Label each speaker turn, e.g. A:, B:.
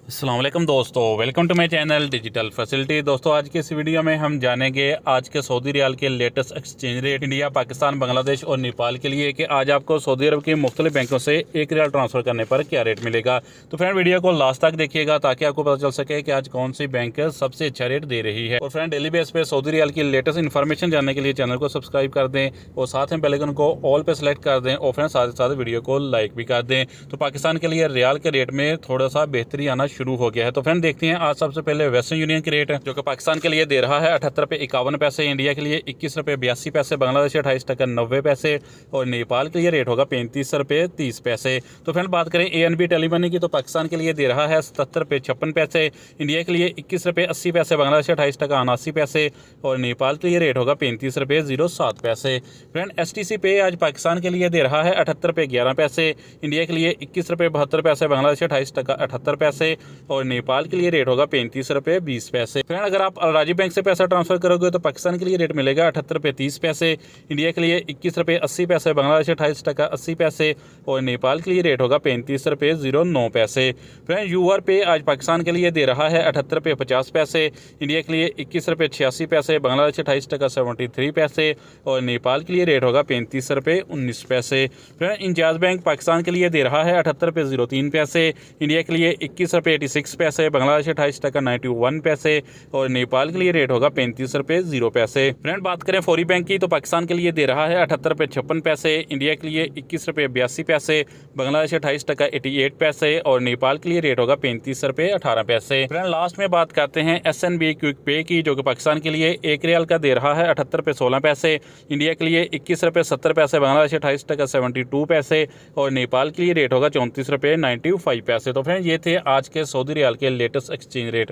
A: अस्सलाम वालेकुम दोस्तों, welcome to my channel digital facility. दोस्तों आज के इस वीडियो में हम जानेंगे आज के सऊदी रियाल के latest exchange rate India, Pakistan, Bangladesh और नेपाल के लिए कि आज आपको सऊदी अरब के मुख्तलिफ बैंकों से एक रियाल ट्रांसफ़र करने पर क्या रेट मिलेगा। तो फ्रेंड वीडियो को लास्ट तक देखिएगा ताकि आपको पता चल सके कि आज कौन सी बैंक सबसे अच्छा रेट दे रही है। और फ्रेंड डेली बेस पे सऊदी रियाल की लेटेस्ट इन्फॉर्मेशन जानने के लिए चैनल को सब्सक्राइब कर दें और साथ में बेल आइकन को ऑल पे सेलेक्ट कर दें और फ्रेंड साथ ही साथ वीडियो को लाइक भी कर दें। तो पाकिस्तान के लिए रियाल के रेट में थोड़ा सा बेहतरी आना शुरू हो गया है। तो फ्रेंड देखते हैं आज सबसे पहले वेस्टर्न यूनियन की रेट जो कि पाकिस्तान के लिए दे रहा है 78 रुपये 51 पैसे, इंडिया के लिए 21 रुपये 82 पैसे, बांग्लादेश 28 टका 90 पैसे और नेपाल के लिए रेट होगा 35 रुपये 30 पैसे। तो फ्रेंड बात करें ANB टेलीमनी की तो पाकिस्तान के लिए दे रहा है 77 रुपये 56 पैसे, इंडिया के लिए 21 रुपये 80 पैसे, बांग्लादेश 28 टका 79 पैसे और नेपाल के लिए रेट होगा 35 रुपये 07 पैसे। फ्रेंड STC पे आज पाकिस्तान के लिए दे रहा है 78 रुपये 11 पैसे, इंडिया के लिए 21 रुपये 72 पैसे, बांग्लादेश 28 टका 78 पैसे और नेपाल के लिए रेट होगा 35 रुपये 20 पैसे। फ्रेंड अगर आप अलराजी बैंक से पैसा ट्रांसफर करोगे तो पाकिस्तान के लिए रेट मिलेगा 78 रुपये 30 पैसे, इंडिया के लिए 21 रुपये 80 पैसे, बांग्लादेश 28 टका 80 पैसे और नेपाल के लिए रेट होगा 35 रुपये 09 पैसे। फ्रेंड UR पे आज पाकिस्तान के लिए दे रहा है 78 रुपये 50 पैसे, इंडिया के लिए 21 रुपये 86 पैसे, बांग्लादेश 28 टका 73 पैसे और नेपाल के लिए रेट होगा 35 रुपये 19 पैसे। फ्रेंड इंजाज बैंक पाकिस्तान के लिए दे रहा है 78 रुपये 03 पैसे, इंडिया के लिए 21 रुपये 86 पैसे, बांग्लादेश 28 टका 91 पैसे और नेपाल के लिए रेट होगा 35 रुपये 0 पैसे। फ्रेंड बात करें फौरी बैंक की तो पाकिस्तान के लिए दे रहा है 78 रुपये 56 पैसे, इंडिया के लिए 21 रुपये 82 पैसे, बांग्लादेश 28 टका 88 पैसे और नेपाल के लिए रेट होगा 35 रुपये 18 पैसे। फ्रेंड लास्ट में बात करते हैं SNB क्विक पे की जो कि पाकिस्तान के लिए एक रियाल का दे रहा है 78 रुपये 16 पैसे, इंडिया के लिए 21 रुपये 70 पैसे, बांग्लादेश 28 टका 72 पैसे और नेपाल के लिए रेट होगा 34 रुपये 95 पैसे। तो फ्रेंड ये थे आज के सऊदी रियाल के लेटेस्ट एक्सचेंज रेट।